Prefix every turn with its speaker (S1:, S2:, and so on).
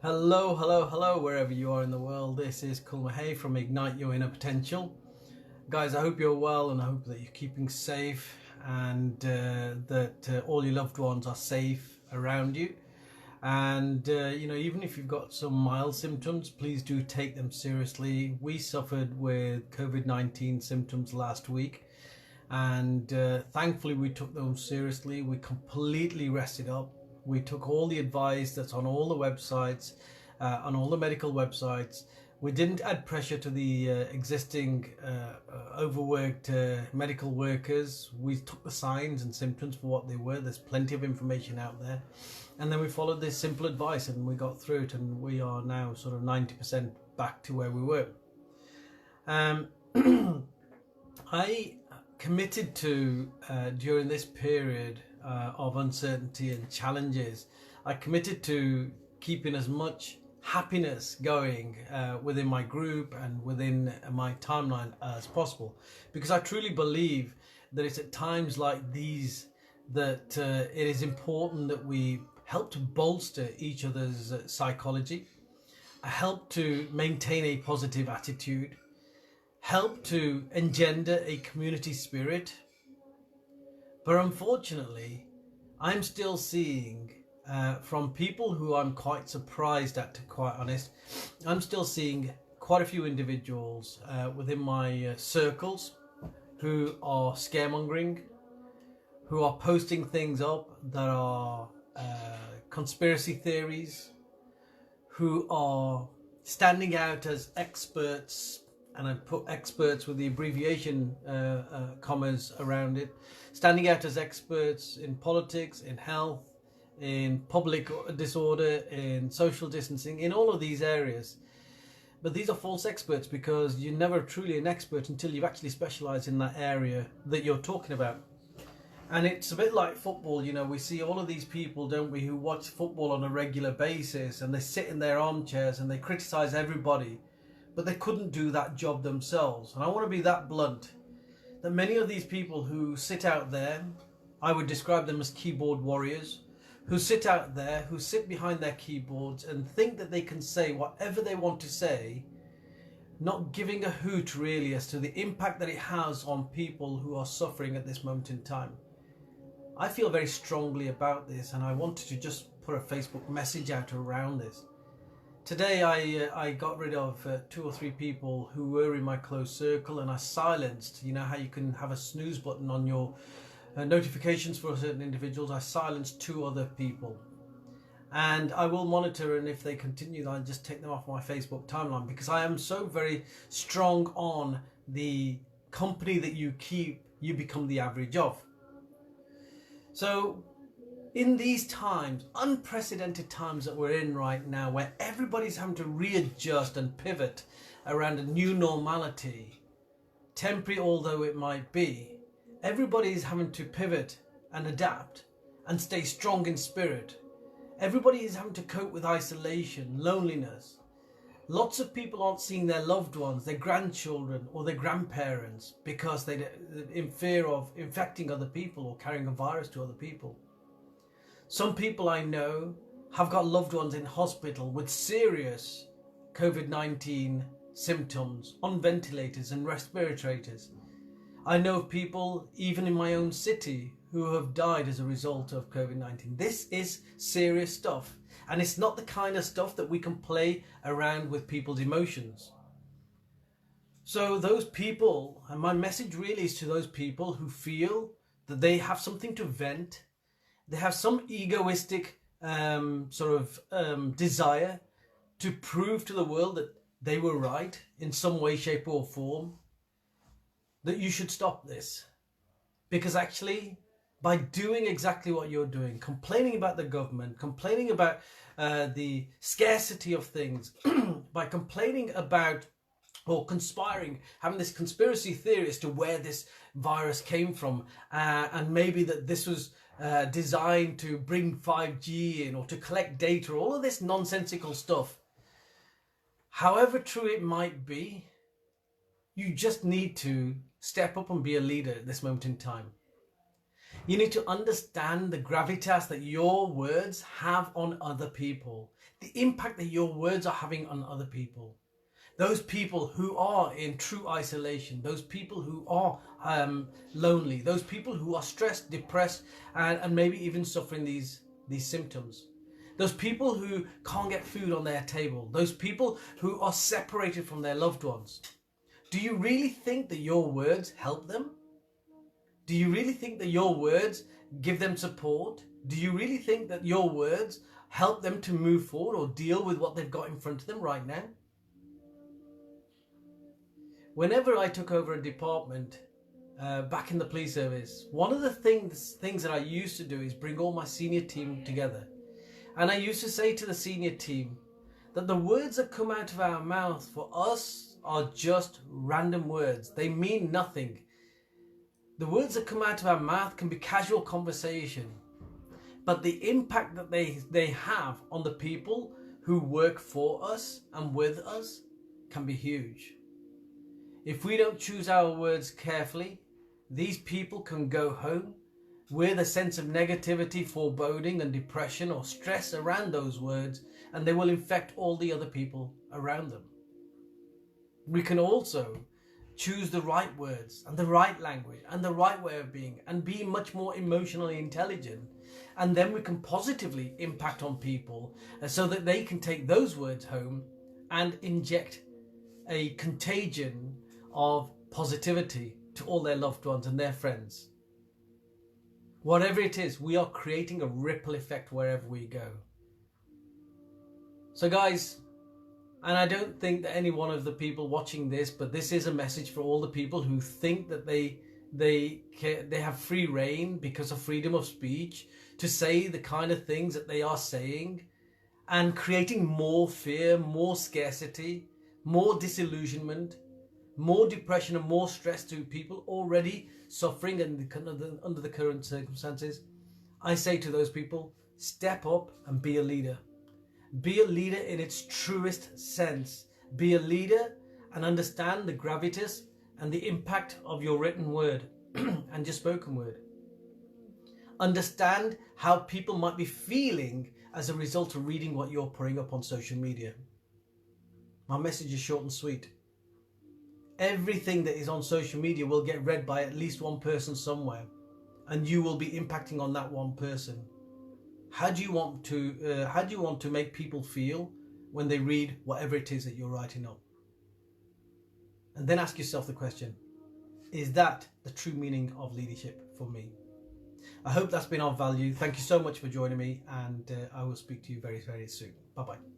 S1: Hello, hello, hello, wherever you are in the world. This is Kulmahay from Ignite Your Inner Potential. Guys, I hope you're well and I hope that you're keeping safe and that all your loved ones are safe around you. And, even if you've got some mild symptoms, please do take them seriously. We suffered with COVID-19 symptoms last week. And thankfully we took them seriously. We completely rested up. We took all the advice that's on all the websites, on all the medical websites. We didn't add pressure to the existing overworked medical workers. We took the signs and symptoms for what they were. There's plenty of information out there. And then we followed this simple advice and we got through it, and we are now sort of 90% back to where we were. I committed to, during this period of uncertainty and challenges, I committed to keeping as much happiness going within my group and within my timeline as possible, because I truly believe that it's at times like these that it is important that we help to bolster each other's psychology, help to maintain a positive attitude, help to engender a community spirit. But unfortunately, I'm still seeing from people who I'm quite surprised at, to be quite honest, I'm still seeing quite a few individuals within my circles who are scaremongering, who are posting things up that are conspiracy theories, who are standing out as experts, and I put experts with the abbreviation commas around it, standing out as experts in politics, in health, in public disorder, in social distancing, in all of these areas. But these are false experts, because you're never truly an expert until you've actually specialised in that area that you're talking about. And it's a bit like football, we see all of these people, don't we, who watch football on a regular basis, and they sit in their armchairs and they criticise everybody, but they couldn't do that job themselves. And I want to be that blunt, that many of these people who sit out there, I would describe them as keyboard warriors, who sit out there, who sit behind their keyboards and think that they can say whatever they want to say, not giving a hoot really as to the impact that it has on people who are suffering at this moment in time. I feel very strongly about this, and I wanted to just put a Facebook message out around this. Today I got rid of 2 or 3 people who were in my close circle, and I silenced, how you can have a snooze button on your notifications for certain individuals. I silenced 2 other people, and I will monitor, and if they continue, I'll just take them off my Facebook timeline, because I am so very strong on the company that you keep, you become the average of. So in these times, unprecedented times that we're in right now, where everybody's having to readjust and pivot around a new normality, temporary although it might be, everybody's having to pivot and adapt and stay strong in spirit. Everybody is having to cope with isolation, loneliness. Lots of people aren't seeing their loved ones, their grandchildren or their grandparents, because they're in fear of infecting other people or carrying a virus to other people. Some people I know have got loved ones in hospital with serious COVID-19 symptoms, on ventilators and respirators. I know of people, even in my own city, who have died as a result of COVID-19. This is serious stuff, and it's not the kind of stuff that we can play around with people's emotions. So those people, and my message really is to those people who feel that they have something to vent, they have some egoistic desire to prove to the world that they were right in some way, shape or form, that you should stop this. Because actually, by doing exactly what you're doing, complaining about the government, complaining about the scarcity of things, by complaining about or conspiring, having this conspiracy theory as to where this virus came from, and maybe that this was designed to bring 5G in or to collect data, all of this nonsensical stuff. However true it might be, you just need to step up and be a leader at this moment in time. You need to understand the gravitas that your words have on other people. the impact that your words are having on other people. Those people who are in true isolation, those people who are lonely, those people who are stressed, depressed, and maybe even suffering these symptoms. Those people who can't get food on their table, those people who are separated from their loved ones. Do you really think that your words help them? Do you really think that your words give them support? Do you really think that your words help them to move forward or deal with what they've got in front of them right now? Whenever I took over a department back in the police service, one of the things that I used to do is bring all my senior team together. And I used to say to the senior team that the words that come out of our mouth for us are just random words. They mean nothing. The words that come out of our mouth can be casual conversation, but the impact that they have on the people who work for us and with us can be huge. If we don't choose our words carefully, these people can go home with a sense of negativity, foreboding and depression or stress around those words, and they will infect all the other people around them. We can also choose the right words and the right language and the right way of being and be much more emotionally intelligent, and then we can positively impact on people so that they can take those words home and inject a contagion of positivity to all their loved ones and their friends. Whatever it is, we are creating a ripple effect wherever we go. So guys, and I don't think that any one of the people watching this, but this is a message for all the people who think that they have free reign because of freedom of speech to say the kind of things that they are saying, and creating more fear, more scarcity, more disillusionment, more depression and more stress to people already suffering under the current circumstances. I say to those people, step up and be a leader. Be a leader in its truest sense. Be a leader and understand the gravitas and the impact of your written word and your spoken word. Understand how people might be feeling as a result of reading what you're putting up on social media. My message is short and sweet. Everything that is on social media will get read by at least one person somewhere, and you will be impacting on that one person. How do you want to make people feel when they read whatever it is that you're writing up? And then ask yourself the question, is that the true meaning of leadership for me? I hope that's been of value. Thank you so much for joining me, and I will speak to you very, very soon. Bye-bye.